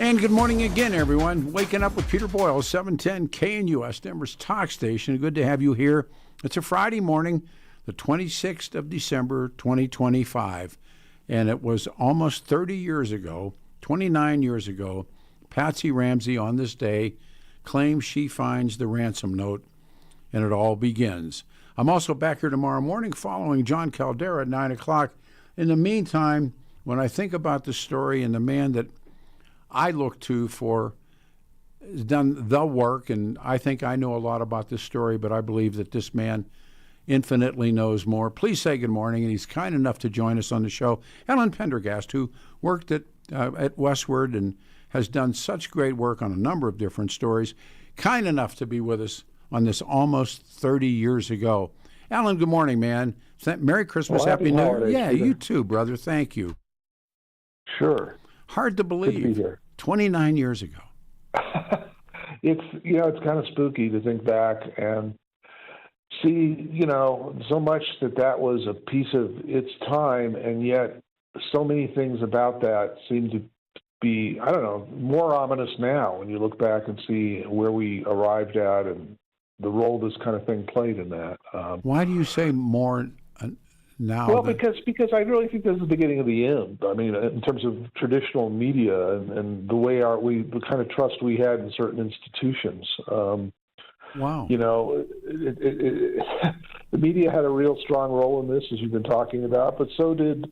And good morning again, everyone. Waking up with Peter Boyle, 710 KNUS, Denver's talk station. Good to have you here. It's a Friday morning, the 26th of December, 2025. And it was almost 30 years ago, 29 years ago, Patsy Ramsey on this day claims she finds the ransom note, and it all begins. I'm also back here tomorrow morning following John Caldera at 9 o'clock. In the meantime, when I think about the story and the man that I look to for has done the work, and I think I know a lot about this story, but I believe that this man infinitely knows more. Please say good morning, and he's kind enough to join us on the show. Ellen Pendergast, who worked at Westward and has done such great work on a number of different stories, kind enough to be with us on this almost 30 years ago. Alan, good morning, man. Merry Christmas, well, Happy New Year. holidays, Yeah, Peter. you too, brother. Thank you. Sure. Hard to believe. Good to be here. 29 years ago. It's kind of spooky to think back and see, so much that was a piece of its time, and yet so many things about that seem to be, I don't know, more ominous now when you look back and see where we arrived at and the role this kind of thing played in that. Why do you say more now? Well, because I really think this is the beginning of the end. I mean, in terms of traditional media and the way the kind of trust we had in certain institutions. Wow. The media had a real strong role in this, as you've been talking about, but so did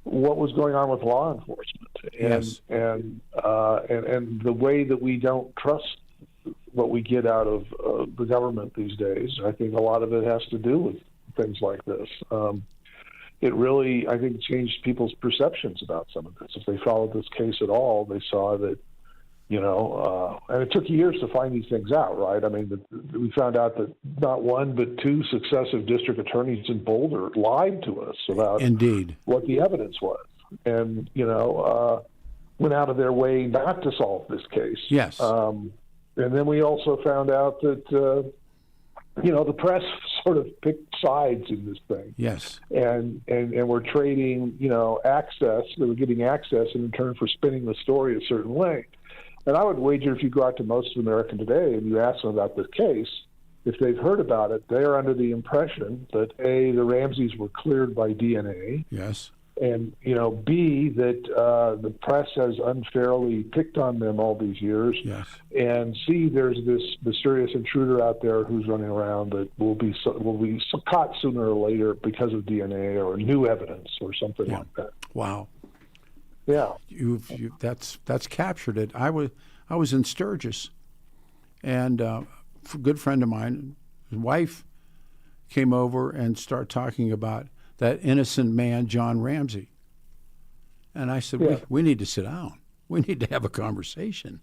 what was going on with law enforcement, Yes. and the way that we don't trust what we get out of the government these days. I think a lot of it has to do with things like this. It really, I think, changed people's perceptions about some of this. If they followed this case at all, they saw that, and it took years to find these things out, right? I mean, we found out that not one but two successive district attorneys in Boulder lied to us about Indeed. what the evidence was, and, went out of their way not to solve this case. Yes. And then we also found out that, the press sort of picked sides in this thing. Yes. And we're trading, access. They were getting access in return for spinning the story a certain way. And I would wager if you go out to most of America today and you ask them about this case, if they've heard about it, they're under the impression that, A, the Ramseys were cleared by DNA. Yes. And, B, that the press has unfairly picked on them all these years. Yes. And C, there's this mysterious intruder out there who's running around that will be caught sooner or later because of DNA or new evidence or something like that. Wow. Yeah. That's captured it. I was in Sturgis, and a good friend of mine, his wife, came over and started talking about that innocent man, John Ramsey. And I said, we need to sit down. We need to have a conversation.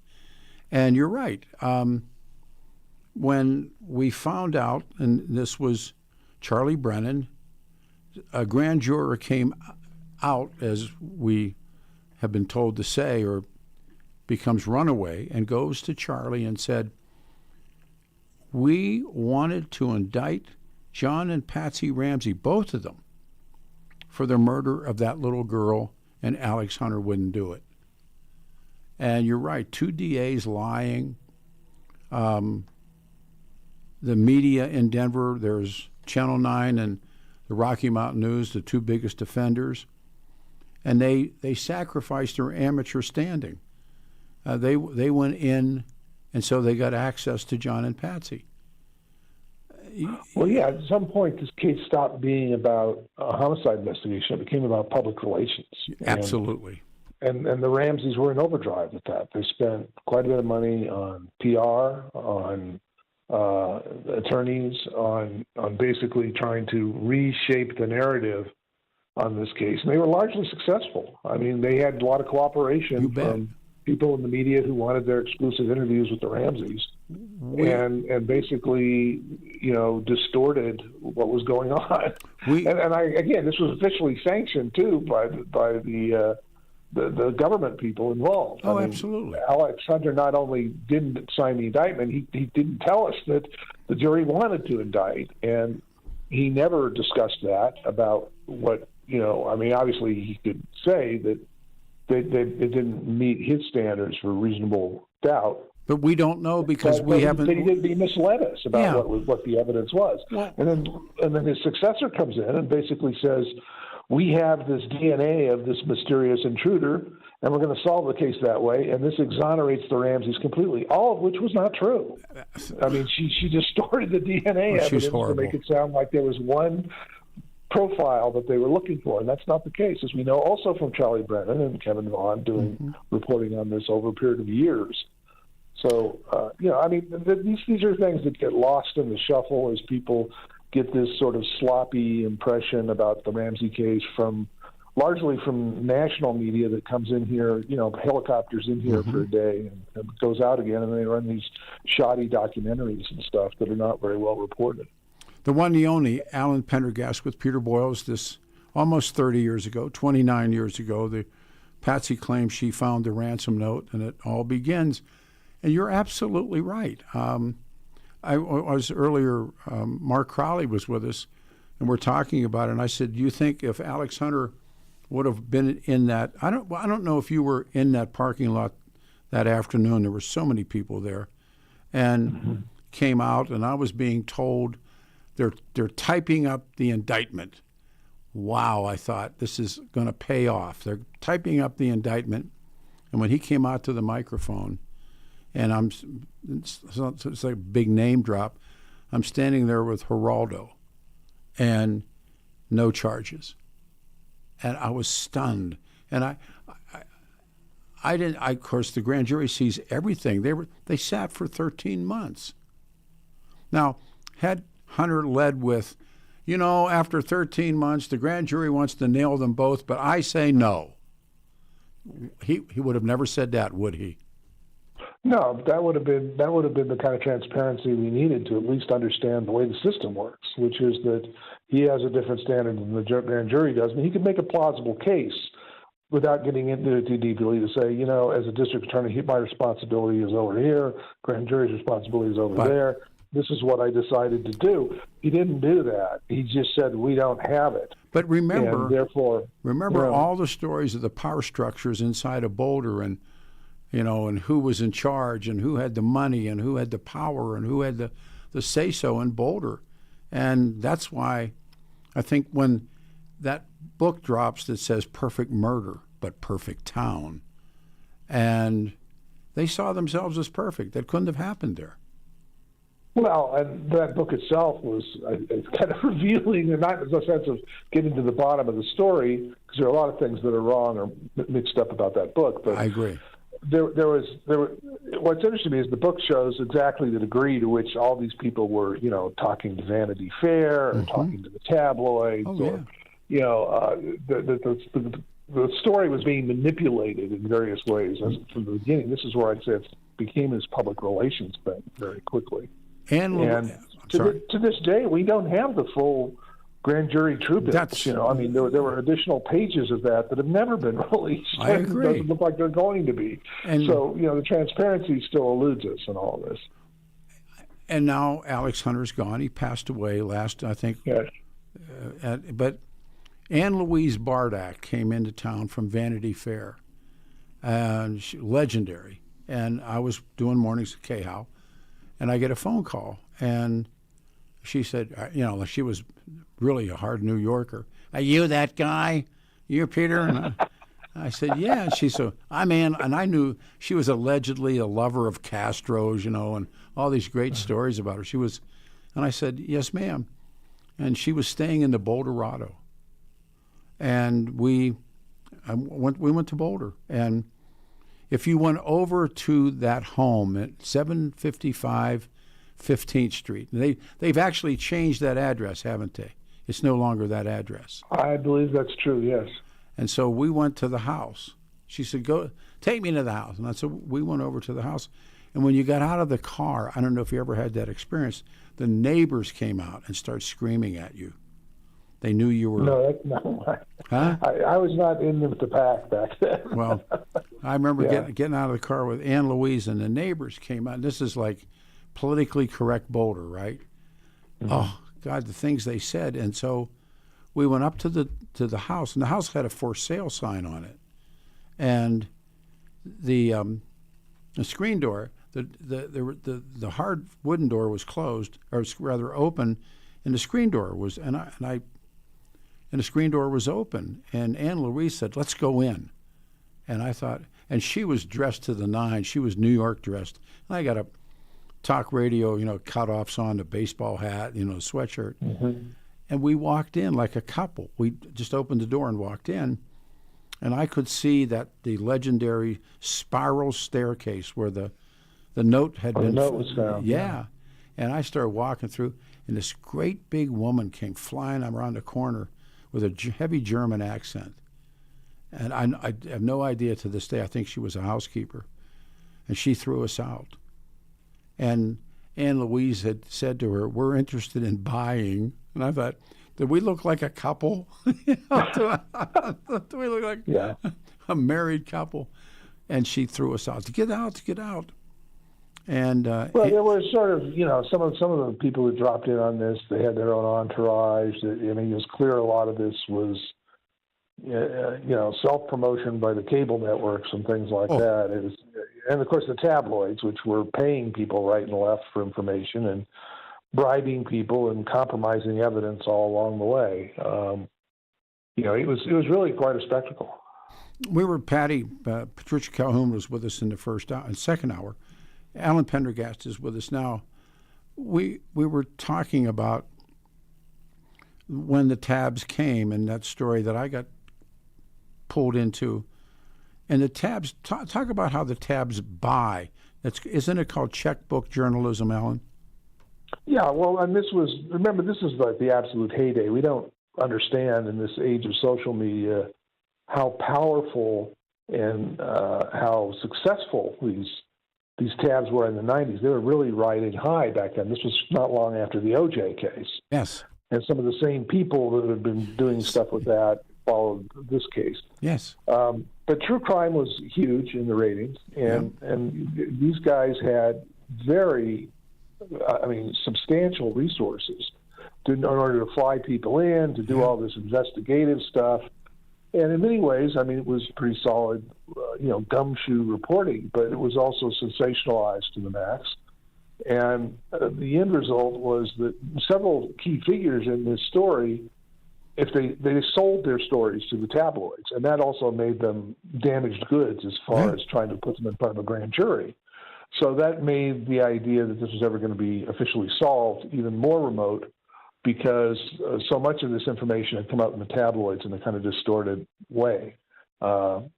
And you're right. When we found out, and this was Charlie Brennan, a grand juror came out, as we have been told to say, or becomes runaway, and goes to Charlie and said, we wanted to indict John and Patsy Ramsey, both of them, for the murder of that little girl, and Alex Hunter wouldn't do it. And you're right, two DAs lying. The media in Denver, there's Channel 9 and the Rocky Mountain News, the two biggest offenders, and they sacrificed their amateur standing. They went in, and so they got access to John and Patsy. Well, yeah, at some point this case stopped being about a homicide investigation. It became about public relations. Absolutely. And the Ramseys were in overdrive with that. They spent quite a bit of money on PR, on attorneys, on basically trying to reshape the narrative on this case. And they were largely successful. I mean, they had a lot of cooperation from people in the media who wanted their exclusive interviews with the Ramseys. And basically, distorted what was going on. This was officially sanctioned too by the government people involved. Oh, absolutely. Alex Hunter not only didn't sign the indictment, he didn't tell us that the jury wanted to indict, and he never discussed that about what, obviously he could say that it didn't meet his standards for reasonable doubt. But we don't know because we haven't. He misled us about what the evidence was. Well, and then his successor comes in and basically says, we have this DNA of this mysterious intruder, and we're going to solve the case that way. And this exonerates the Ramseys completely, all of which was not true. I mean, she distorted the DNA evidence to make it sound like there was one profile that they were looking for, and that's not the case, as we know also from Charlie Brennan and Kevin Vaughn doing reporting on this over a period of years. So, I mean, these are things that get lost in the shuffle as people get this sort of sloppy impression about the Ramsey case largely from national media that comes in here, helicopters in here for a day and goes out again, and they run these shoddy documentaries and stuff that are not very well reported. The one and only Alan Pendergast with Peter Boyles, this almost 30 years ago, 29 years ago, the Patsy claims she found the ransom note, and it all begins. And you're absolutely right. I was earlier, Mark Crowley was with us, and we're talking about it, and I said, do you think if Alex Hunter would have been in that, I don't know if you were in that parking lot that afternoon. There were so many people there, and came out, and I was being told they're typing up the indictment. Wow, I thought, this is going to pay off. They're typing up the indictment, and when he came out to the microphone, and it's like a big name drop, I'm standing there with Geraldo, and no charges. And I was stunned. And I didn't. Of course, the grand jury sees everything. They sat for 13 months. Now, had Hunter led with, after 13 months, the grand jury wants to nail them both, but I say no. He would have never said that, would he? No, that would have been the kind of transparency we needed to at least understand the way the system works, which is that he has a different standard than the grand jury does. I mean, he could make a plausible case without getting into it too deeply to say, as a district attorney, my responsibility is over here, grand jury's responsibility is over there. This is what I decided to do. He didn't do that. He just said, we don't have it. But remember, and therefore, all the stories of the power structures inside of Boulder, and and who was in charge, and who had the money, and who had the power, and who had the say-so in Boulder. And that's why I think when that book drops that says Perfect Murder, but Perfect Town, and they saw themselves as perfect. That couldn't have happened there. Well, and that book itself was kind of revealing, and not in the sense of getting to the bottom of the story, because there are a lot of things that are wrong or mixed up about that book. But I agree. What's interesting to me is the book shows exactly the degree to which all these people were, talking to Vanity Fair or talking to the tabloids, the story was being manipulated in various ways from the beginning. This is where I'd say it became his public relations thing very quickly. And to this day, we don't have the full grand jury troopage. There were additional pages of that have never been released. I agree. It doesn't look like they're going to be. And so, the transparency still eludes us in all of this. And now Alex Hunter's gone. He passed away last, I think. Yes. But Anne Louise Bardak came into town from Vanity Fair, and legendary. And I was doing mornings at KHOW, and I get a phone call, and she said, she was really a hard New Yorker. Are you that guy? You, Peter? And I said, yeah. And she said, I'm Ann. And I knew she was allegedly a lover of Castro's, and all these great stories about her. And I said, yes, ma'am. And she was staying in the Boulderado. And we went to Boulder. And if you went over to that home at 755 15th Street. They've actually changed that address, haven't they? It's no longer that address. I believe that's true, yes. And so we went to the house. She said, go, take me to the house. And so we went over to the house. And when you got out of the car, I don't know if you ever had that experience, the neighbors came out and started screaming at you. They knew you were... No. Huh? I was not in the pack back then. Well, I remember getting out of the car with Ann Louise, and the neighbors came out. This is like politically correct Boulder, right? Mm-hmm. Oh, God, the things they said. And so we went up to the house, and the house had a for sale sign on it. and the screen door, the hard wooden door was closed, or rather open, and the screen door was and the screen door was open, and Anne Louise said, "Let's go in," and I thought, and she was dressed to the nines. She was New York dressed, and I got a talk radio, cutoffs on, the baseball hat, sweatshirt, and we walked in like a couple. We just opened the door and walked in. And I could see that the legendary spiral staircase where the note had been. The note was found. Yeah. And I started walking through, and this great big woman came flying around the corner with a heavy German accent. And I have no idea to this day. I think she was a housekeeper. And she threw us out. And Anne Louise had said to her, "We're interested in buying." And I thought, did we look like a couple? Do we look like a married couple? And she threw us out. Get out. And well, there were sort of, some of the people who dropped in on this, they had their own entourage. I mean, it was clear a lot of this was, self-promotion by the cable networks and things like that. It was, and of course the tabloids, which were paying people right and left for information and bribing people and compromising evidence all along the way. It was really quite a spectacle. We were Patricia Calhoun was with us in the first hour and second hour. Alan Pendergast is with us now. We were talking about when the tabs came and that story that I got pulled into. And the tabs, talk about how the tabs buy. Isn't it called checkbook journalism, Alan? Yeah, well, and this is like the absolute heyday. We don't understand in this age of social media how powerful and how successful these tabs were in the 90s. They were really riding high back then. This was not long after the O.J. case. Yes. And some of the same people that had been doing stuff with that followed this case. Yes. But true crime was huge in the ratings, and these guys had very substantial resources in order to fly people in, to do all this investigative stuff. And in many ways, it was pretty solid, gumshoe reporting, but it was also sensationalized to the max. And the end result was that several key figures in this story, if they sold their stories to the tabloids, and that also made them damaged goods as far as trying to put them in front of a grand jury. So that made the idea that this was ever going to be officially solved even more remote, because so much of this information had come out in the tabloids in a kind of distorted way. The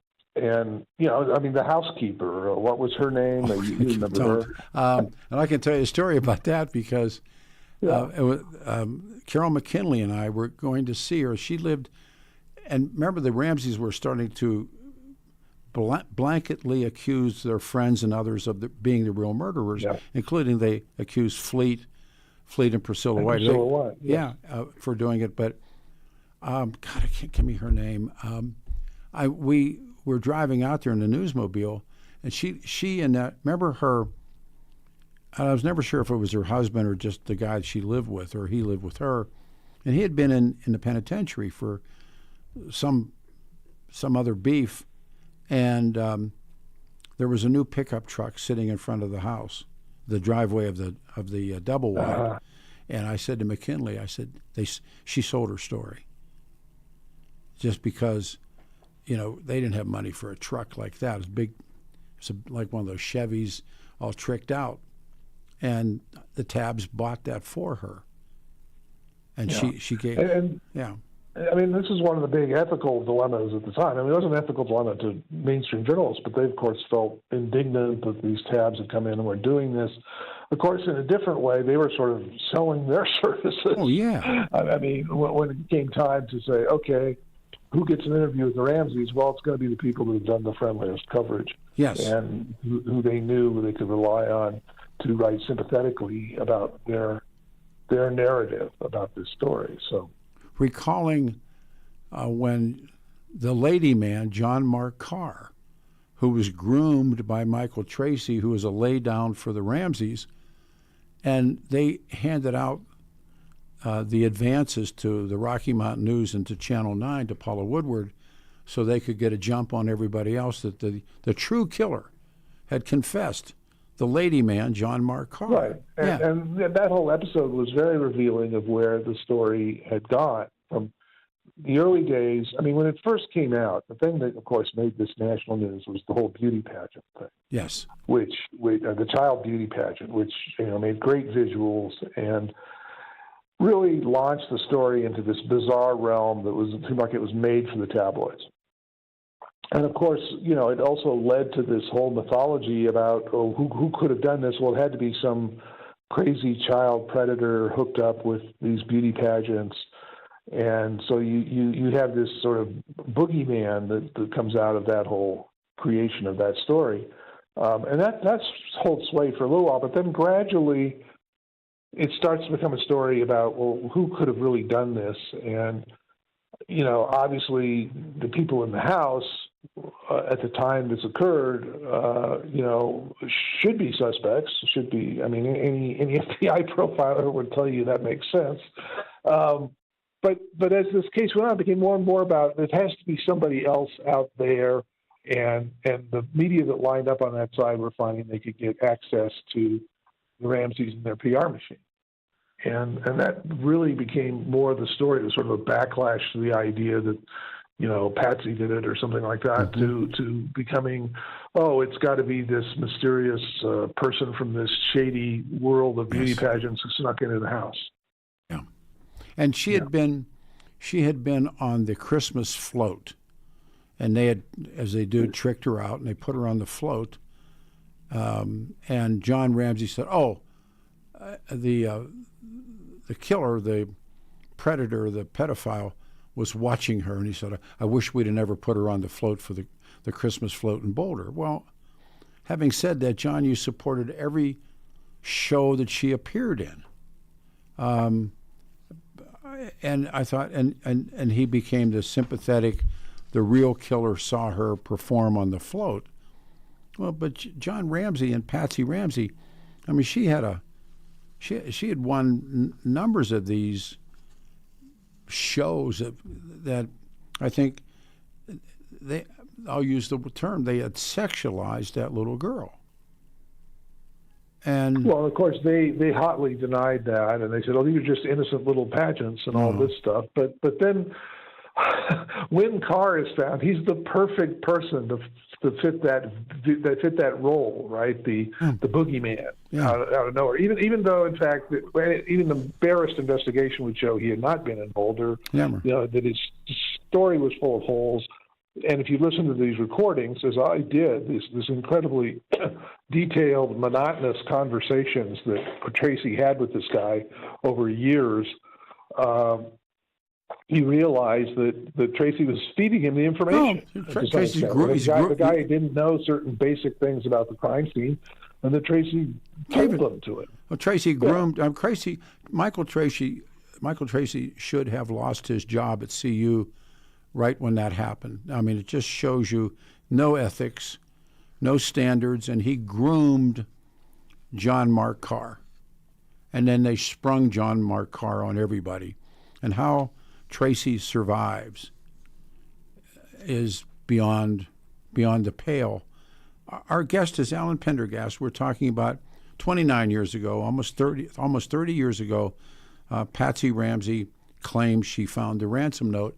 housekeeper, what was her name? You remember her? And I can tell you a story about that because Carol McKinley and I were going to see her. She lived, and remember the Ramseys were starting to blanketly accuse their friends and others of being the real murderers, including they accused Fleet and Priscilla White. For doing it. But God, I can't give me her name. We were driving out there in the newsmobile, and she and that, remember her. I was never sure if it was her husband or just the guy she lived with, or he lived with her, and he had been in the penitentiary for some other beef. And there was a new pickup truck sitting in front of the house, the driveway of the double wide. And I said to McKinley, she sold her story just because, they didn't have money for a truck like that. It was big. It's like one of those Chevys, all tricked out, and the tabs bought that for her. And she gave this is one of the big ethical dilemmas at the time. It was an ethical dilemma to mainstream journalists, but they, of course, felt indignant that these tabs had come in and were doing this. Of course, in a different way, they were sort of selling their services. Oh, yeah. When it came time to say, okay, who gets an interview with the Ramseys? Well, it's going to be the people who have done the friendliest coverage. Yes. And who they knew they could rely on to write sympathetically about their narrative about this story. So, recalling when the lady man, John Mark Carr, who was groomed by Michael Tracy, who was a laydown for the Ramseys, and they handed out the advances to the Rocky Mountain News and to Channel 9, to Paula Woodward, so they could get a jump on everybody else that the true killer had confessed, the lady man, John Mark Carr. Right. And that whole episode was very revealing of where the story had gone from the early days. I mean, when it first came out, the thing that, of course, made this national news was the whole beauty pageant thing. Yes. Which the child beauty pageant, which, made great visuals and really launched the story into this bizarre realm that seemed like it was made for the tabloids. And of course, it also led to this whole mythology about, who could have done this? Well, it had to be some crazy child predator hooked up with these beauty pageants. And so you have this sort of boogeyman that comes out of that whole creation of that story. And that's holds sway for a little while, but then gradually it starts to become a story about, well, who could have really done this? And, obviously the people in the house at the time this occurred, should be suspects, any FBI profiler would tell you that makes sense. But as this case went on, it became more and more about it has to be somebody else out there, and the media that lined up on that side were finding they could get access to the Ramseys and their PR machine. And that really became more of the story. It was sort of a backlash to the idea that, Patsy did it or something like that, to becoming, it's got to be this mysterious person from this shady world of beauty pageants who snuck into the house. Yeah. And she had been on the Christmas float, and they had, as they do, tricked her out, and they put her on the float. And John Ramsey said, the killer, the predator, the pedophile, was watching her, and he said, I wish we'd have never put her on the float for the Christmas float in Boulder. Well, having said that, John, you supported every show that she appeared in. And I thought, and he became the sympathetic, the real killer saw her perform on the float. Well, but John Ramsey and Patsy Ramsey, I mean, she had won numbers of these shows that I think I'll use the term, they had sexualized that little girl. And well, of course, they hotly denied that, and they said, these are just innocent little pageants and all this stuff. But then when Carr is found, he's the perfect person to fit that role, right? The boogeyman out of nowhere. Even though, in fact, even the barest investigation would show he had not been in Boulder. That his story was full of holes. And if you listen to these recordings, as I did, this incredibly detailed, monotonous conversations that Tracy had with this guy over years, he realized that Tracy was feeding him the information. The guy didn't know certain basic things about the crime scene, and that Tracy told them to it. Well, Tracy groomed. Michael Tracy should have lost his job at CU right when that happened. I mean, it just shows you no ethics, no standards, and he groomed John Mark Carr. And then they sprung John Mark Carr on everybody. And how Tracy survives is beyond the pale. Our guest is Alan Pendergast. We're talking about 29 years ago, almost 30 years ago, Patsy Ramsey claimed she found the ransom note.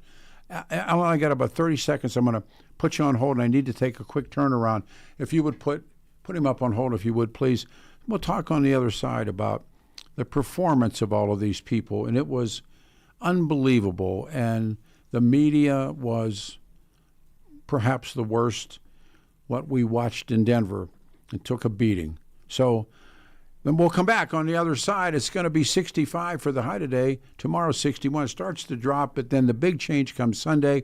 Alan, I got about 30 seconds. I'm going to put you on hold, and I need to take a quick turnaround. If you would put him up on hold, if you would, please. We'll talk on the other side about the performance of all of these people, and it was unbelievable. And the media was perhaps the worst, what we watched in Denver, and took a beating. So then we'll come back on the other side. It's going to be 65 for the high today. Tomorrow, 61. It starts to drop, but then the big change comes Sunday.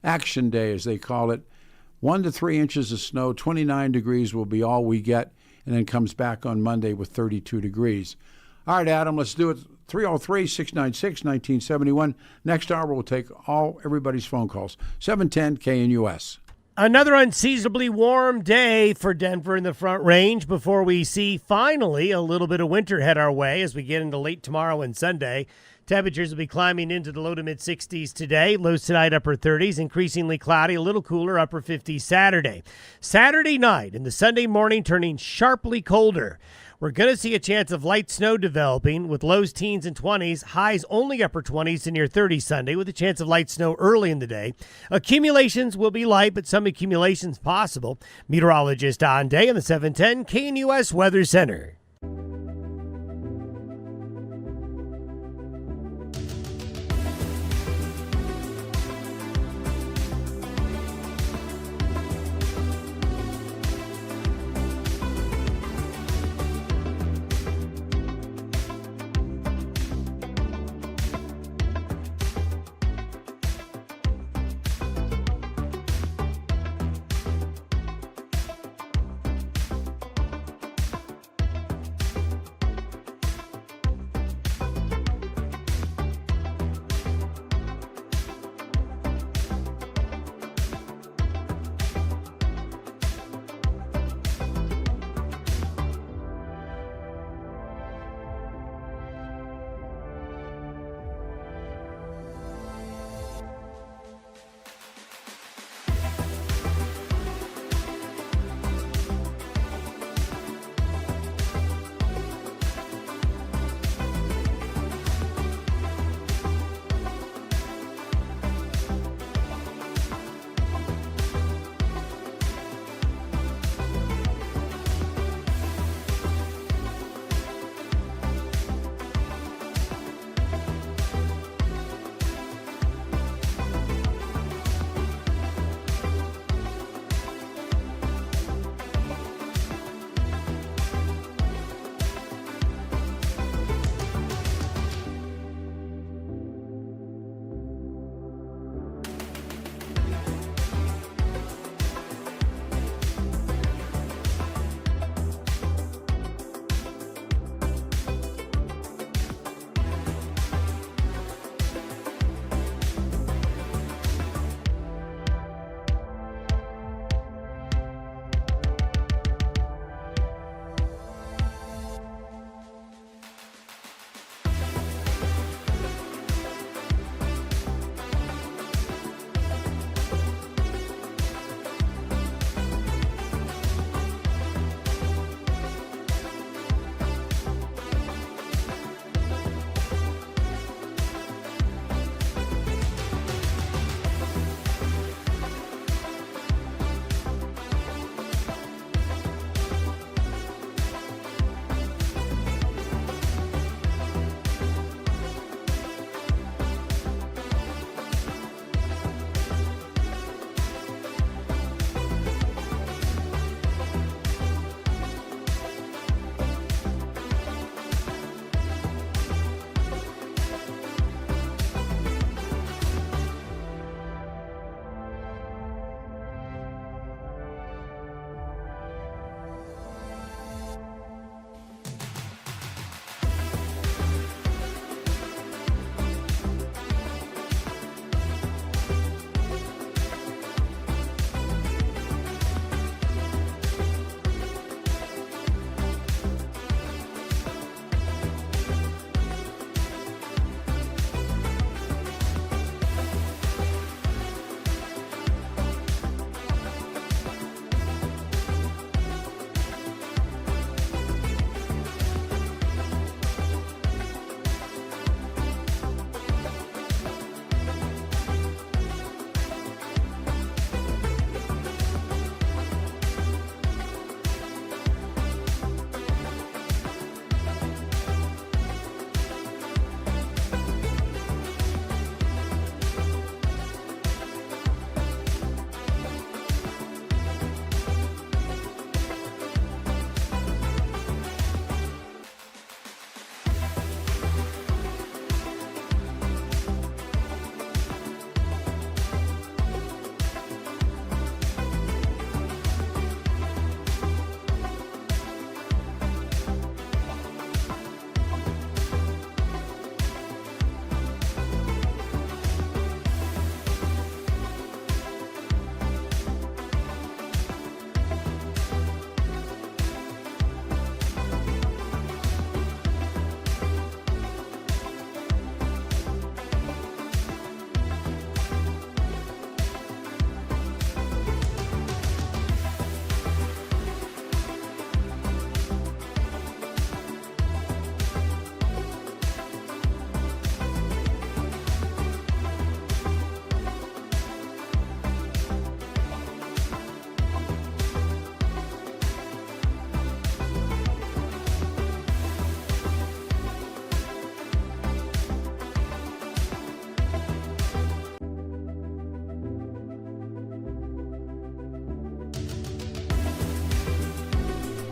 Action day, as they call it. 1 to 3 inches of snow, 29 degrees will be all we get, and then comes back on Monday with 32 degrees. All right, Adam, let's do it. 303-696-1971. Next hour, we'll take everybody's phone calls. 710 KNUS. Another unseasonably warm day for Denver in the Front Range before we see finally a little bit of winter head our way as we get into late tomorrow and Sunday. Temperatures will be climbing into the low to mid 60s today. Lows tonight, upper 30s. Increasingly cloudy, a little cooler, upper 50s Saturday. Saturday night and the Sunday morning turning sharply colder. We're going to see a chance of light snow developing with lows teens and 20s, highs only upper 20s to near 30 Sunday with a chance of light snow early in the day. Accumulations will be light, but some accumulations possible. Meteorologist Don Day in the 710 KNUS Weather Center.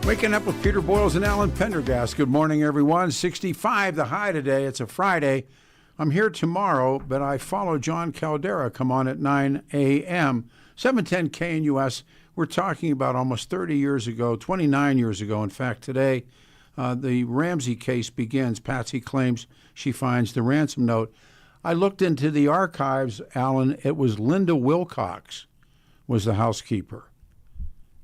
Waking up with Peter Boyles and Alan Pendergast. Good morning, everyone. 65 the high today. It's a Friday. I'm here tomorrow, but I follow John Caldera come on at 9 a.m. 710 KNUS. We're talking about almost 30 years ago, 29 years ago. In fact, today, the Ramsey case begins. Patsy claims she finds the ransom note. I looked into the archives, Alan. It was Linda Wilcox was the housekeeper.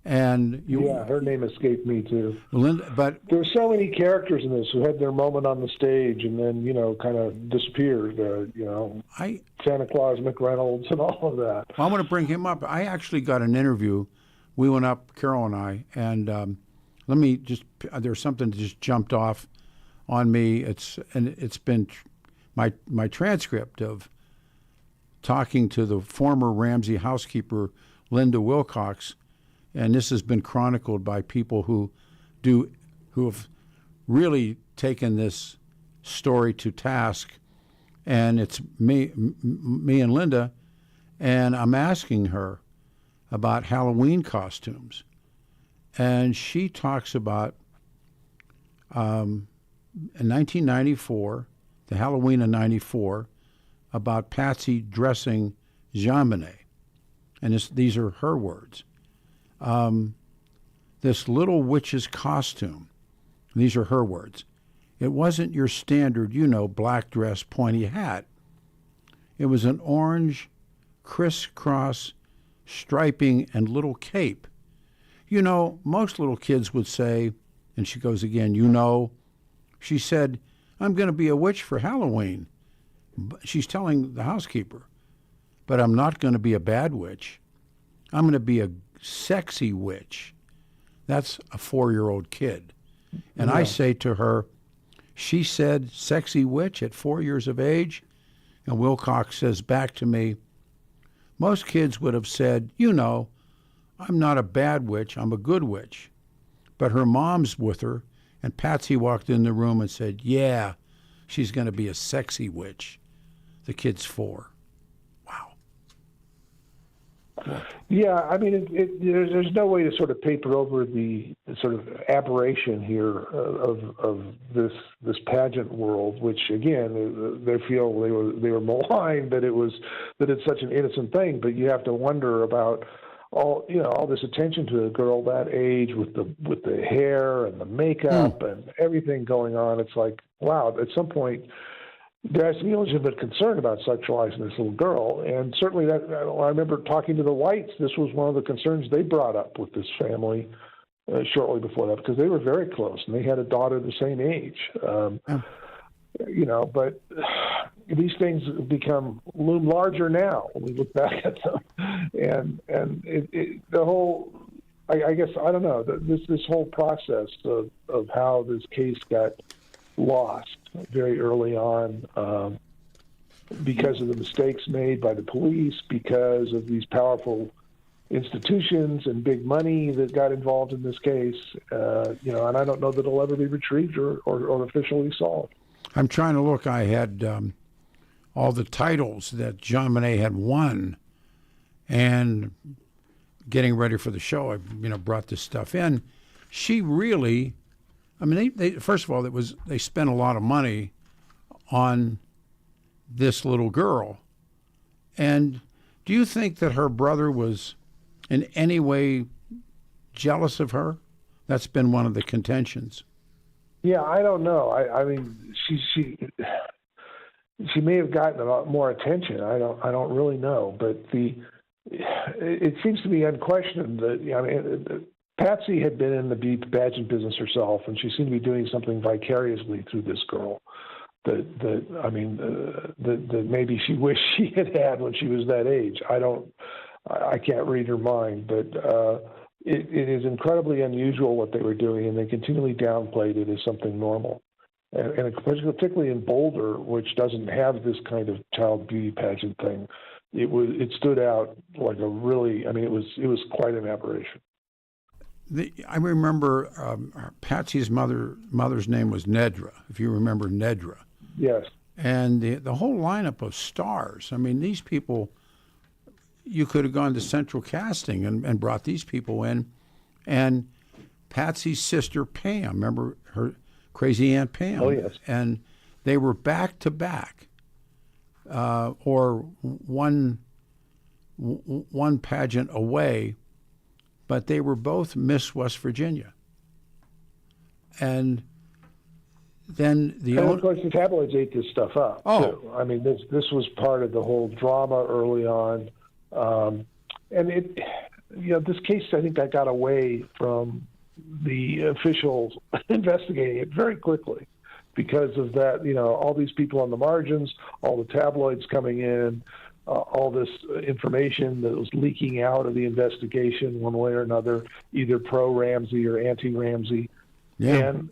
And her name escaped me too. Linda, but there were so many characters in this who had their moment on the stage and then, kind of disappeared. Santa Claus McReynolds and all of that. I want to bring him up. I actually got an interview. We went up, Carol and I, and let me just. There's something that just jumped off on me. It's been my transcript of talking to the former Ramsey housekeeper, Linda Wilcox. And this has been chronicled by people who have really taken this story to task. And it's me and Linda, and I'm asking her about Halloween costumes. And she talks about in 1994, the Halloween of 94, about Patsy dressing Jamine. And these are her words. This little witch's costume, these are her words, it wasn't your standard, black dress, pointy hat. It was an orange, crisscross, striping, and little cape. Most little kids would say, and she goes again, she said, I'm going to be a witch for Halloween. She's telling the housekeeper, but I'm not going to be a bad witch. I'm going to be a sexy witch. That's a 4-year-old kid. And I say to her, she said sexy witch at 4 years of age? And Wilcox says back to me, most kids would have said, I'm not a bad witch, I'm a good witch. But her mom's with her, and Patsy walked in the room and said, yeah, she's going to be a sexy witch. The kid's 4. Yeah, I mean, there's no way to sort of paper over the sort of aberration here of this pageant world, which again they feel they were maligned that it's such an innocent thing, but you have to wonder about all this attention to a girl that age with the hair and the makeup and everything going on. It's like, wow, at some point there has to be a legitimate concern about sexualizing this little girl. And certainly I remember talking to the Whites, this was one of the concerns they brought up with this family shortly before that, because they were very close and they had a daughter the same age. But these things loom larger now when we look back at them. And the whole, I guess, I don't know, this whole process of how this case got lost very early on because of the mistakes made by the police, because of these powerful institutions and big money that got involved in this case, and I don't know that it'll ever be retrieved or officially solved. I'm trying to look. I had all the titles that Jamine had won, and getting ready for the show, I brought this stuff in. She really, they first of all, they spent a lot of money on this little girl. And do you think that her brother was in any way jealous of her? That's been one of the contentions. Yeah, I don't know. I mean, she may have gotten a lot more attention. I don't really know, but it seems to be unquestioned that Patsy had been in the pageant business herself, and she seemed to be doing something vicariously through this girl that maybe she wished she had when she was that age. I can't read her mind, but it is incredibly unusual what they were doing, and they continually downplayed it as something normal. And particularly in Boulder, which doesn't have this kind of child beauty pageant thing, it stood out like it was quite an aberration. I remember Patsy's mother's name was Nedra, if you remember Nedra. Yes. And the whole lineup of stars. I mean, these people, you could have gone to central casting and brought these people in. And Patsy's sister Pam. Remember her crazy Aunt Pam? Oh, yes. And they were back to back, or one pageant away, but they were both Miss West Virginia. And then of course, the tabloids ate this stuff up. Too. I mean, this was part of the whole drama early on, and this case, I think, that got away from the officials investigating it very quickly because of that. All these people on the margins, all the tabloids coming in, all this information that was leaking out of the investigation one way or another, either pro-Ramsey or anti-Ramsey. Yeah. And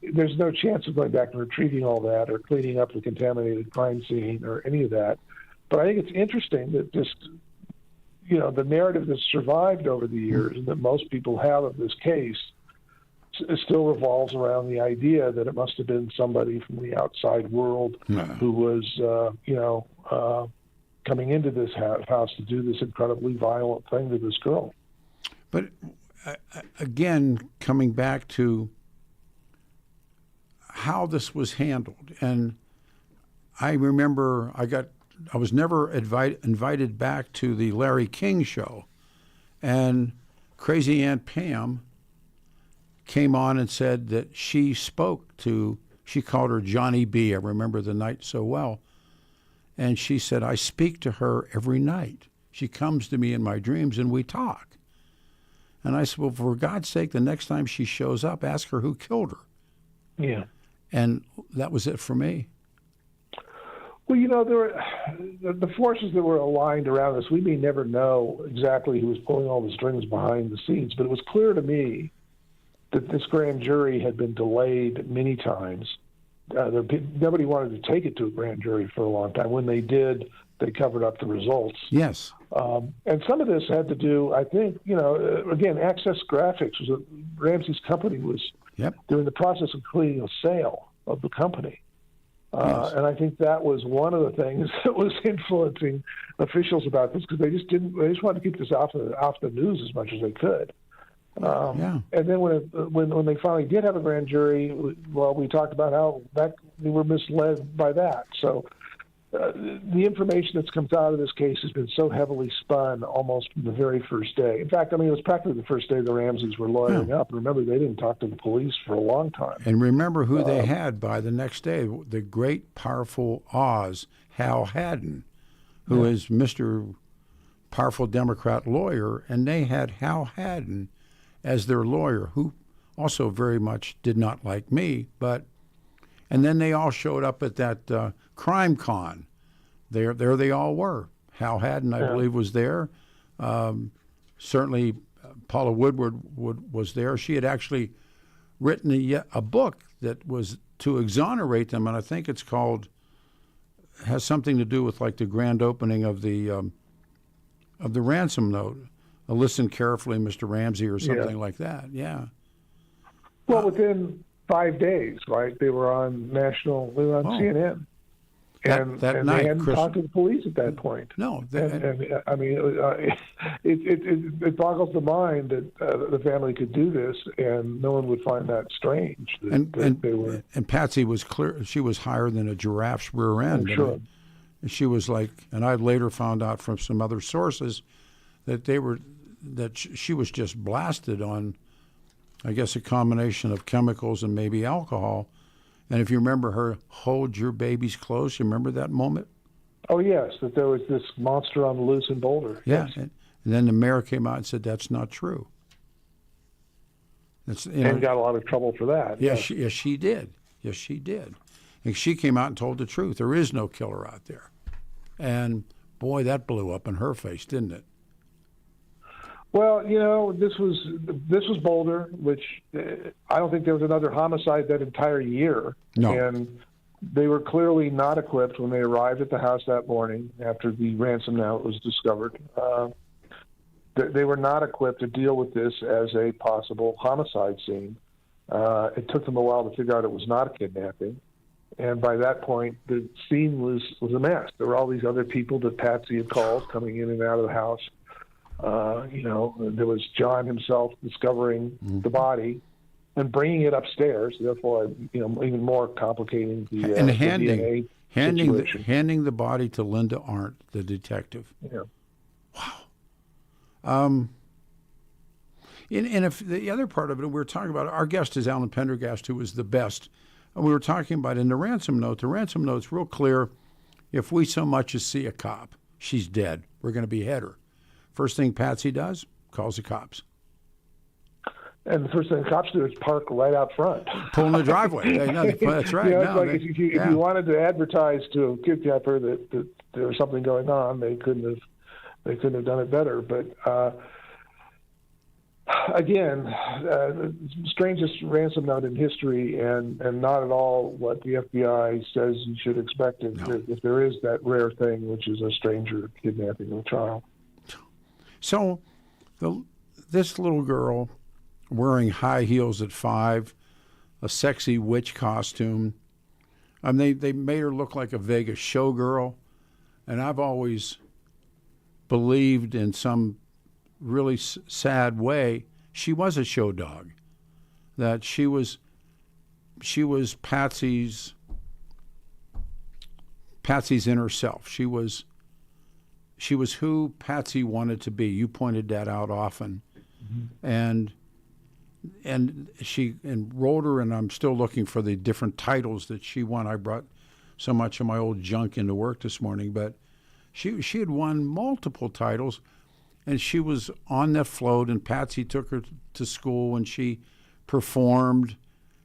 there's no chance of going back and retrieving all that or cleaning up the contaminated crime scene or any of that. But I think it's interesting that just, the narrative that's survived over the years and that most people have of this case still revolves around the idea that it must have been somebody from the outside world who was, coming into this house to do this incredibly violent thing to this girl. But again, coming back to how this was handled, and I remember I was never invited back to the Larry King show, and crazy Aunt Pam came on and said that she called her Johnny B. I remember the night so well. And she said, I speak to her every night. She comes to me in my dreams and we talk. And I said, well, for God's sake, the next time she shows up, ask her who killed her. Yeah. And that was it for me. Well, there were the forces that were aligned around us. We may never know exactly who was pulling all the strings behind the scenes, but it was clear to me that this grand jury had been delayed many times. Nobody wanted to take it to a grand jury for a long time. When they did, they covered up the results. Yes. And some of this had to do, I think, again, Access Graphics was Ramsey's company was doing the process of completing a sale of the company. Yes. And I think that was one of the things that was influencing officials about this because they just wanted to keep this off the news as much as they could. And then when they finally did have a grand jury, well, we talked about how they were misled by that. So the information that's come out of this case has been so heavily spun almost from the very first day. In fact, it was practically the first day the Ramseys were lawyering up. Remember, they didn't talk to the police for a long time. And remember who they had by the next day, the great, powerful Oz, Hal Haddon, who is Mr. Powerful Democrat lawyer, and they had Hal Haddon as their lawyer, who also very much did not like me, and then they all showed up at that crime con. There they all were. Hal Haddon, I believe, was there. Certainly, Paula Woodward was there. She had actually written a book that was to exonerate them, and I think it's has something to do with like the grand opening of the ransom note. Listen carefully, Mr. Ramsey, or something like that. Yeah. Well, within 5 days, right? They were on CNN. And that and night, they hadn't talked to the police at that point. No. I mean, it boggles the mind that the family could do this, and no one would find that strange. And Patsy was clear; she was higher than a giraffe's rear end. I'm sure. She was like, and I later found out from some other sources that she was just blasted on, I guess, a combination of chemicals and maybe alcohol. And if you remember her hold your babies close, you remember that moment? Oh, yes, that there was this monster on the loose in Boulder. Yeah, yes. and then the mayor came out and said that's not true. And got a lot of trouble for that. Yes, she did. Yes, she did. And she came out and told the truth. There is no killer out there. And, boy, that blew up in her face, didn't it? Well, this was Boulder, which I don't think there was another homicide that entire year. No. And they were clearly not equipped when they arrived at the house that morning after the ransom note was discovered. They were not equipped to deal with this as a possible homicide scene. It took them a while to figure out it was not a kidnapping. And by that point, the scene was a mess. There were all these other people that Patsy had called coming in and out of the house. There was John himself discovering the body and bringing it upstairs, therefore, even more complicating the DNA situation. handing the body to Linda Arndt, the detective. Yeah. Wow. And if the other part of it, we were talking about, our guest is Alan Pendergast, who was the best. And we were talking about in the ransom note's real clear. If we so much as see a cop, she's dead. We're going to behead her. First thing Patsy does, calls the cops. And the first thing the cops do is park right out front. Pull in the driveway. That's right. If you wanted to advertise to a kidnapper that there was something going on, they couldn't have done it better. But again, strangest ransom note in history, and not at all what the FBI says you should expect if there is that rare thing, which is a stranger kidnapping a child. So, this little girl wearing high heels at 5, a sexy witch costume. They made her look like a Vegas showgirl, and I've always believed in some really sad way she was a show dog, that she was Patsy's inner self. She was who Patsy wanted to be. You pointed that out often. And she enrolled her, and I'm still looking for the different titles that she won. I brought so much of my old junk into work this morning, but she had won multiple titles, and she was on that float, and Patsy took her to school, and she performed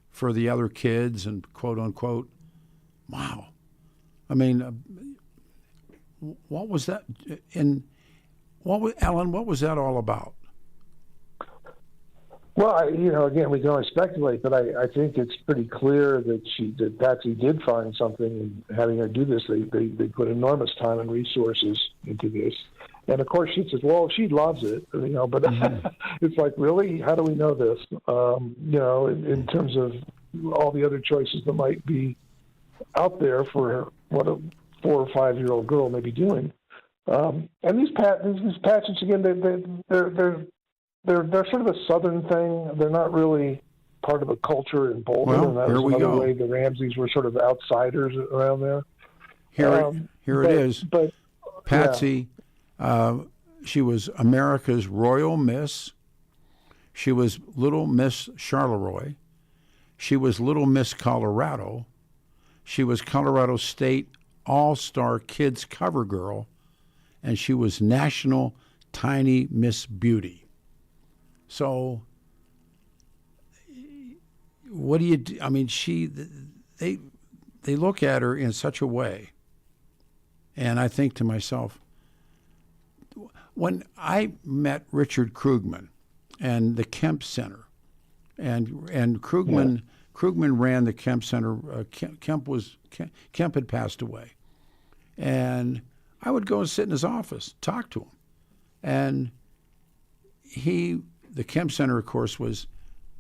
for the other kids, and quote unquote. Wow. I mean, what was that? And Alan, what was that all about? Well, again, we can only speculate, but I think it's pretty clear that Patsy did find something, and having her do this, they put enormous time and resources into this. And of course, she says, "Well, she loves it," But it's like, really, how do we know this? In terms of all the other choices that might be out there for what a 4 or 5 year old girl may be doing. And these pageants, again, they're sort of a Southern thing. They're not really part of a culture in Bolton. Well, and that here was we another go. way the Ramseys were sort of outsiders around there. Here it is. But Patsy, she was America's Royal Miss. She was Little Miss Charleroi. She was Little Miss Colorado. She was Colorado State All-Star Kids Cover Girl. And she was National Tiny Miss Beauty. So, what do you do? I mean, they look at her in such a way, and I think to myself, when I met Richard Krugman and the Kemp Center, and Krugman ran the Kemp Center. Kemp had passed away, and I would go and sit in his office, talk to him, and the Kemp Center, of course, was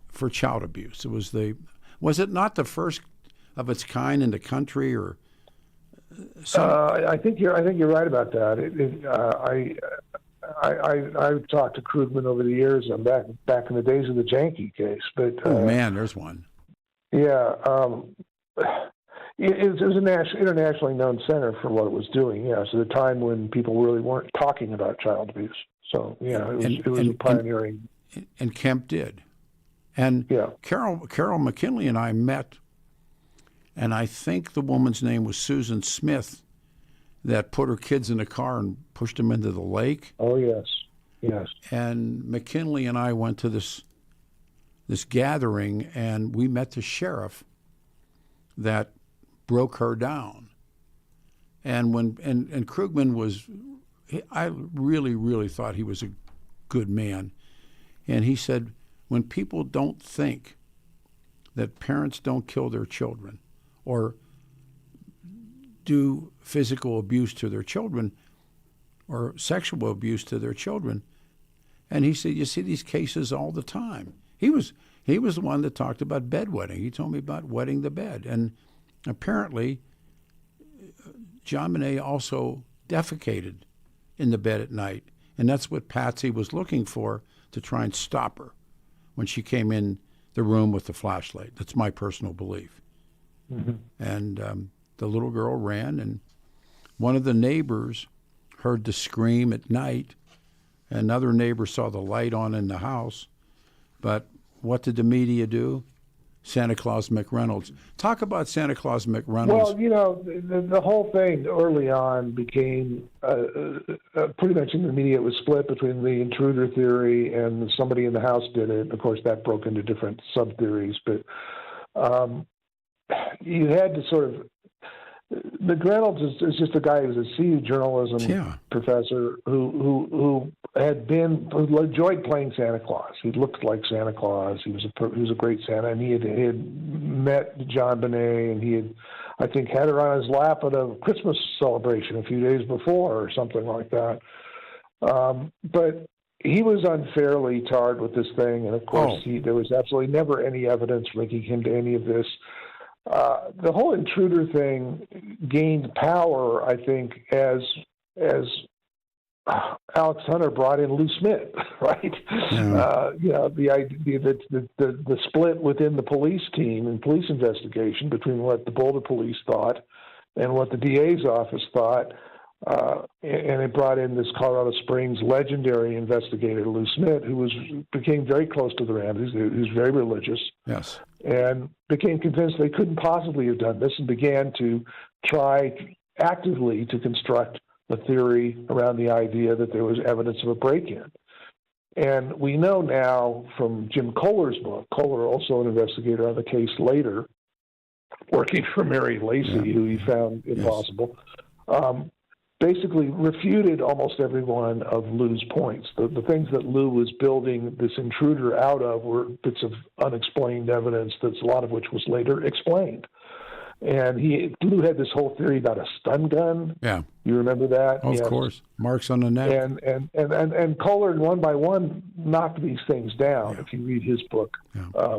for child abuse. Was it not the first of its kind in the country, or? I think you're right about that. I've talked to Krugman over the years. I'm back in the days of the Janky case, but oh man, there's one. Yeah, it was a internationally known center for what it was doing. Yeah, so the time when people really weren't talking about child abuse. So yeah, it was a pioneering. And Kemp did, and yeah. Carol McKinley and I met, and I think the woman's name was Susan Smith, that put her kids in the car and pushed them into the lake. Oh yes. And McKinley and I went to this gathering, and we met the sheriff that broke her down. And Krugman I really, really thought he was a good man. And he said, when people don't think that parents don't kill their children or do physical abuse to their children or sexual abuse to their children, and he said, you see these cases all the time. He was the one that talked about bedwetting. He told me about wetting the bed. And apparently, John Bonet also defecated in the bed at night. And that's what Patsy was looking for to try and stop her when she came in the room with the flashlight. That's my personal belief. Mm-hmm. And the little girl ran, and one of the neighbors heard the scream at night. Another neighbor saw the light on in the house. But what did the media do? Santa Claus McReynolds. Talk about Santa Claus McReynolds. Well, the whole thing early on became pretty much in the media. It was split between the intruder theory and somebody in the house did it. Of course, that broke into different sub-theories. But you had to sort of McReynolds is just a guy who was a CU journalism professor who enjoyed playing Santa Claus. He looked like Santa Claus. He was a great Santa, and he had met John Bonet, and he had, I think, had her on his lap at a Christmas celebration a few days before or something like that. But he was unfairly tarred with this thing, and of course there was absolutely never any evidence linking him to any of this. The whole intruder thing gained power, I think, as Alex Hunter brought in Lou Smith, right? Yeah. The idea that the split within the police team and police investigation between what the Boulder police thought and what the DA's office thought, and it brought in this Colorado Springs legendary investigator, Lou Smith, who became very close to the Ramseys, who was very religious. Yes. And became convinced they couldn't possibly have done this, and began to try actively to construct a theory around the idea that there was evidence of a break-in. And we know now from Jim Kohler's book, Kohler, also an investigator on the case later, working for Mary Lacey, who he found impossible, basically refuted almost every one of Lou's points. The things that Lou was building this intruder out of were bits of unexplained evidence, that's a lot of which was later explained. And Lou had this whole theory about a stun gun. Yeah. You remember that? Of course. Marks on the neck. And Kohler, one by one, knocked these things down, if you read his book,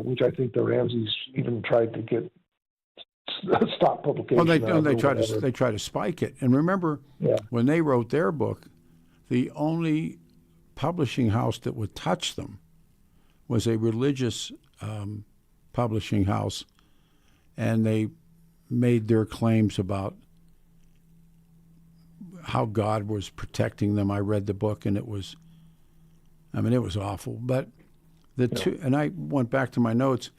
which I think the Ramseys even tried to get stop publication. Well, they try to spike it. And remember, when they wrote their book, the only publishing house that would touch them was a religious publishing house, and they made their claims about how God was protecting them. I read the book, and it was awful. But two, and I went back to my notes.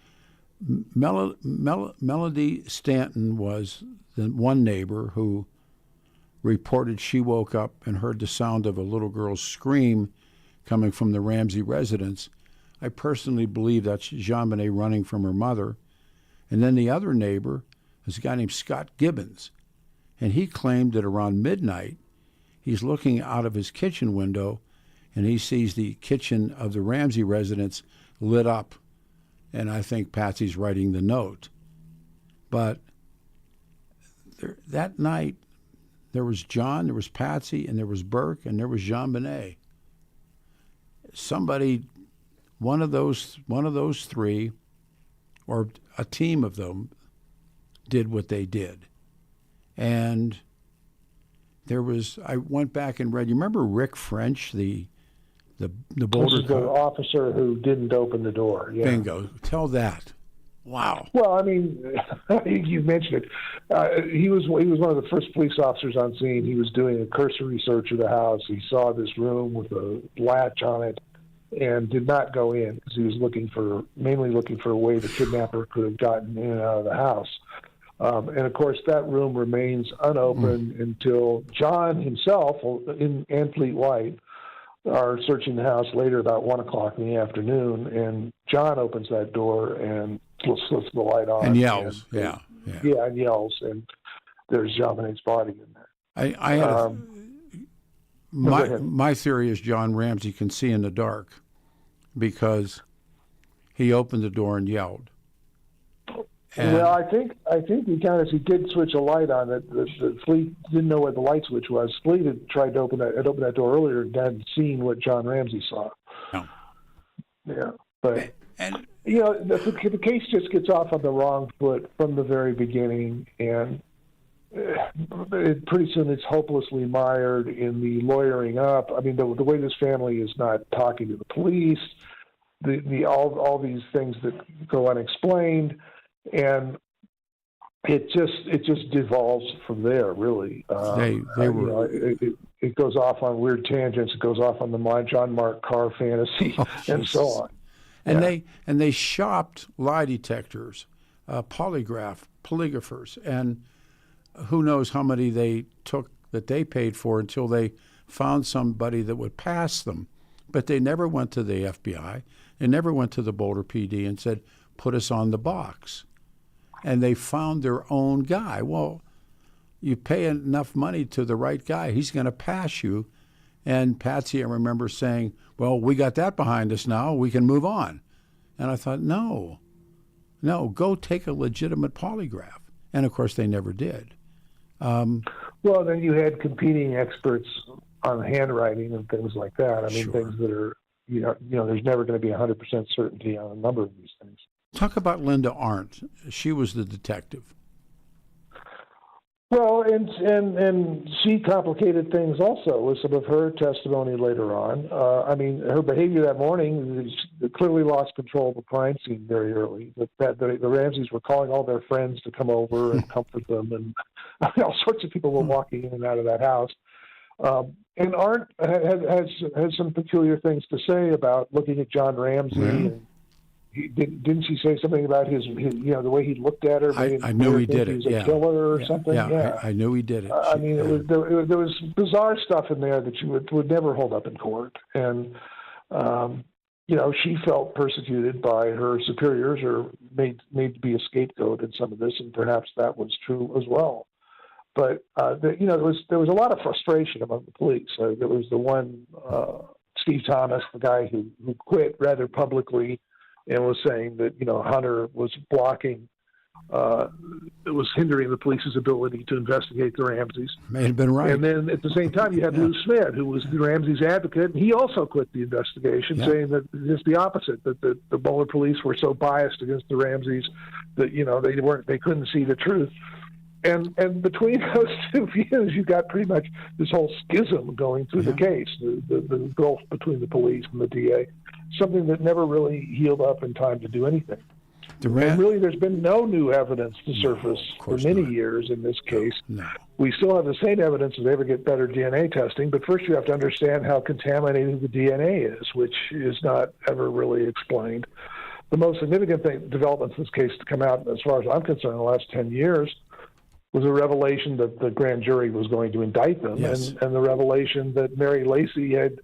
Melody Stanton was the one neighbor who reported she woke up and heard the sound of a little girl's scream coming from the Ramsey residence. I personally believe that's Jean Bonet running from her mother. And then the other neighbor is a guy named Scott Gibbons, and he claimed that around midnight he's looking out of his kitchen window and he sees the kitchen of the Ramsey residence lit up. And I think Patsy's writing the note. But that night, there was John, there was Patsy, and there was Burke, and there was Jean Bonet. Somebody, one of those three, or a team of them, did what they did. And I went back and read. You remember Rick French, the Boulder officer who didn't open the door. Yeah. Bingo. Tell that. Wow. Well, I mean, you mentioned it. He was one of the first police officers on scene. He was doing a cursory search of the house. He saw this room with a latch on it and did not go in because he was mainly looking for a way the kidnapper could have gotten in and out of the house. And of course, that room remains unopened until John himself and Fleet White are searching the house later about 1 o'clock in the afternoon, and John opens that door and slits the light on and yells. And yells, and there's Jean Bonet's body in there. I had my theory is John Ramsey can see in the dark because he opened the door and yelled. Well, I think he did switch a light on it. The Fleet didn't know where the light switch was. Fleet had tried to open that door earlier and hadn't seen what John Ramsey saw. No. Yeah, but the case just gets off on the wrong foot from the very beginning, and pretty soon it's hopelessly mired in the lawyering up. I mean, the way this family is not talking to the police, all these things that go unexplained, and it just devolves from there. Really, They were. It goes off on weird tangents. It goes off on the John Mark Carr fantasy, and so on. And they shopped lie detectors, polygraphers, and who knows how many they took that they paid for until they found somebody that would pass them. But they never went to the FBI. They never went to the Boulder PD and said, put us on the box. And they found their own guy. Well, you pay enough money to the right guy, he's going to pass you. And Patsy, I remember saying, well, we got that behind us now. We can move on. And I thought, no, go take a legitimate polygraph. And, of course, they never did. Well, then you had competing experts on handwriting and things like that. I mean, Sure. things that are, there's never going to be 100% certainty on a number of these things. Talk about Linda Arndt. She was the detective. Well, and she complicated things also with some of her testimony later on. I mean, her behavior that morning clearly lost control of the crime scene very early. The Ramseys were calling all their friends to come over and comfort them, and all sorts of people were walking in and out of that house. And Arndt has some peculiar things to say about looking at John Ramsey. Mm-hmm. And didn't she say something about his the way he looked at her? I knew he did it. He was a killer or something. Yeah, I knew he did it. I mean, there was bizarre stuff in there that you would never hold up in court, and she felt persecuted by her superiors or made to be a scapegoat in some of this, and perhaps that was true as well. But there was a lot of frustration among the police. There was the one Steve Thomas, the guy who quit rather publicly, and was saying that Hunter was blocking, it was hindering the police's ability to investigate the Ramseys. May have been right. And then at the same time, you had Lou Smith, who was the Ramseys advocate, and he also quit the investigation, saying that just the opposite, that the Boulder police were so biased against the Ramseys that they couldn't see the truth. And between those two views, you got pretty much this whole schism going through the case, the gulf between the police and the DA, something that never really healed up in time to do anything. And really, there's been no new evidence to surface for many years in this case. No. We still have the same evidence if they ever get better DNA testing, but first you have to understand how contaminated the DNA is, which is not ever really explained. The most significant developments in this case to come out, as far as I'm concerned, in the last 10 years, was a revelation that the grand jury was going to indict them, and the revelation that Mary Lacey had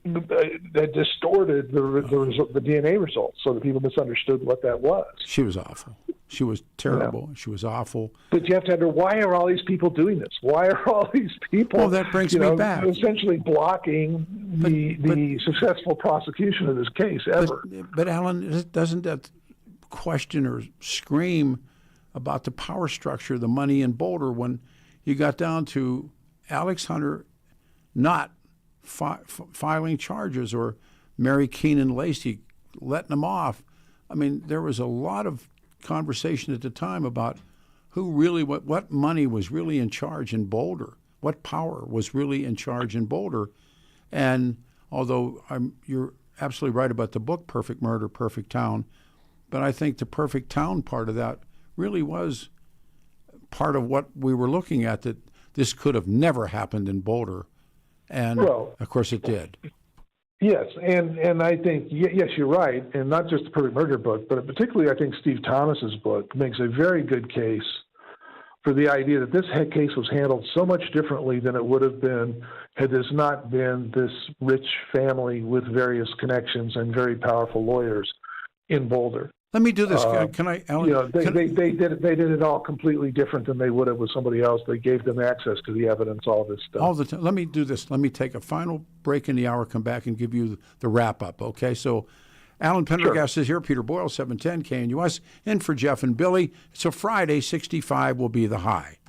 distorted the DNA results so that people misunderstood what that was. She was awful. She was terrible. Yeah. She was awful. But you have to wonder, why are all these people doing this? Why are all these people well, that brings me back. essentially blocking the successful prosecution of this case ever? But Alan, doesn't that question or scream about the power structure, the money in Boulder, when you got down to Alex Hunter not filing charges or Mary Keenan Lacey letting them off? I mean, there was a lot of conversation at the time about what money was really in charge in Boulder, what power was really in charge in Boulder. And although you're absolutely right about the book, Perfect Murder, Perfect Town, but I think the perfect town part of that really was part of what we were looking at, that this could have never happened in Boulder. And, of course, it did. Yes, and I think, yes, you're right, and not just the Perfect Murder book, but particularly I think Steve Thomas's book makes a very good case for the idea that this case was handled so much differently than it would have been had this not been this rich family with various connections and very powerful lawyers in Boulder. Let me do this. Can I, Alan? They did it all completely different than they would have with somebody else. They gave them access to the evidence, all this stuff. All the time. Let me do this. Let me take a final break in the hour, come back and give you the wrap-up, okay? So Alan Pendergast is here, Peter Boyle, 710 KNUS, in for Jeff and Billy. It's a Friday, 65 will be the high.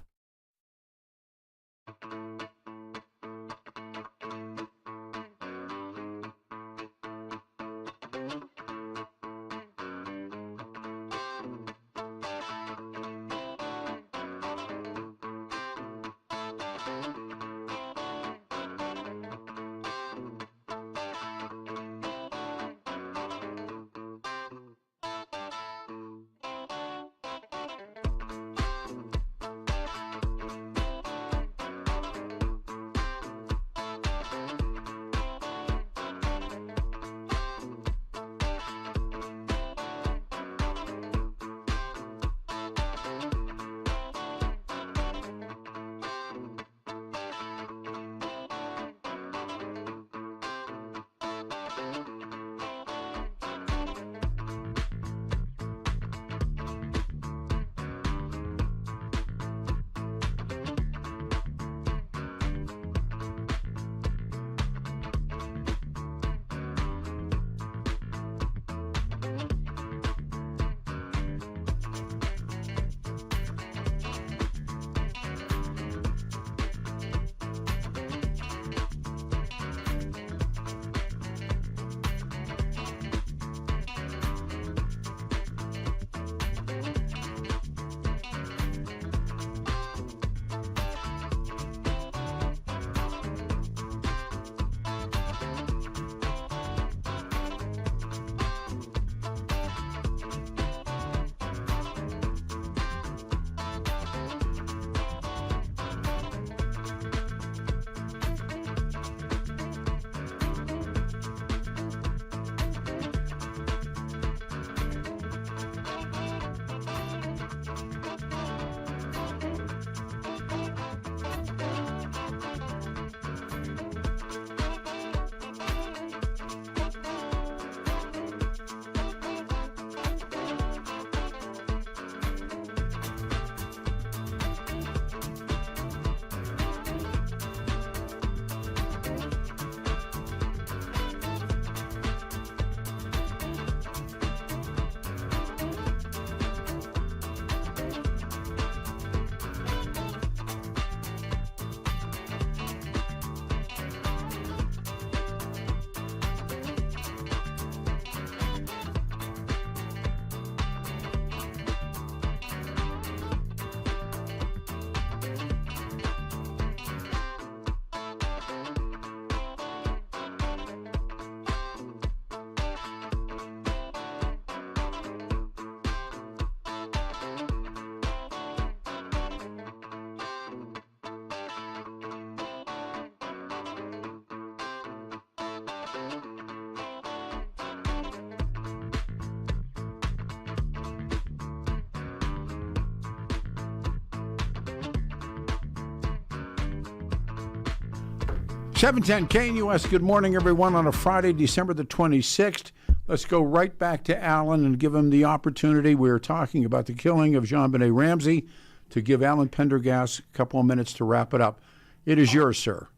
710 KNUS, good morning, everyone, on a Friday, December the 26th. Let's go right back to Alan and give him the opportunity. We're talking about the killing of JonBenet Ramsey, to give Alan Pendergast a couple of minutes to wrap it up. It is yours, sir.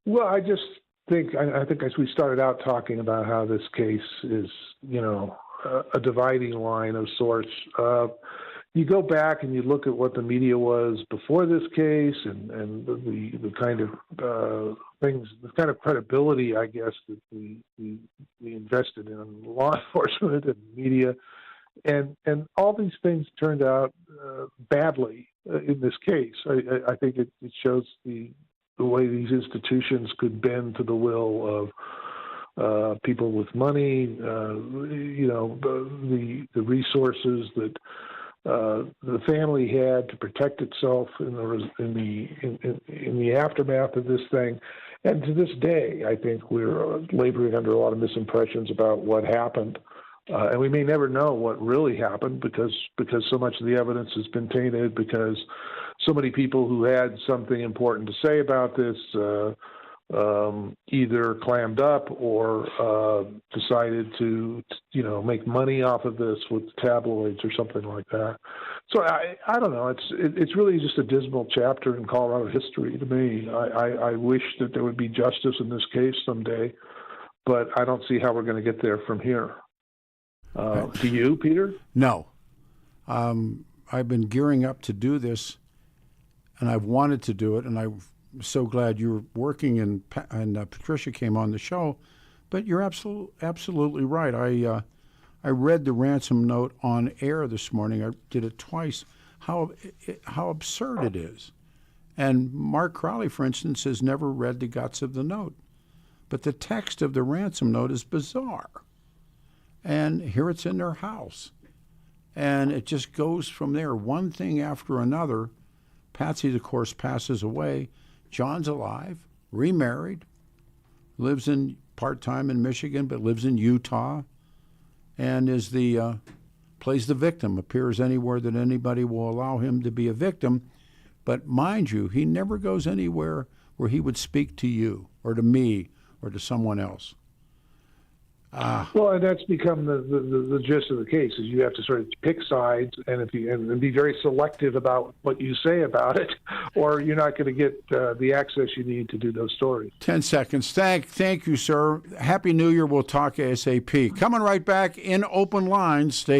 Well, I just think, I think as we started out talking about how this case is, a dividing line of sorts. You go back and you look at what the media was before this case, and the kind of things, the kind of credibility, I guess, that we invested in law enforcement and media, and all these things turned out badly in this case. I think it shows the way these institutions could bend to the will of people with money, the resources that the family had to protect itself in the aftermath of this thing. And to this day, I think we're laboring under a lot of misimpressions about what happened. And we may never know what really happened because so much of the evidence has been tainted, because so many people who had something important to say about this either clammed up or decided to make money off of this with tabloids or something like that. So I don't know. It's really just a dismal chapter in Colorado history to me. I wish that there would be justice in this case someday, but I don't see how we're going to get there from here. Do you, Peter? No. I've been gearing up to do this, and I've wanted to do it, and I'm so glad you're working and Patricia came on the show. But you're absolutely right. I read the ransom note on air this morning. I did it twice. How absurd it is. And Mark Crowley, for instance, has never read the guts of the note. But the text of the ransom note is bizarre. And here it's in their house. And it just goes from there, one thing after another. Patsy, of course, passes away. John's alive, remarried, lives in part-time in Michigan, but lives in Utah, and is plays the victim, appears anywhere that anybody will allow him to be a victim. But mind you, he never goes anywhere where he would speak to you or to me or to someone else. Well, and that's become the gist of the case, is you have to sort of pick sides and be very selective about what you say about it, or you're not going to get the access you need to do those stories. 10 seconds. Thank you, sir. Happy New Year. We'll talk ASAP. Coming right back in Open Lines. Stay here.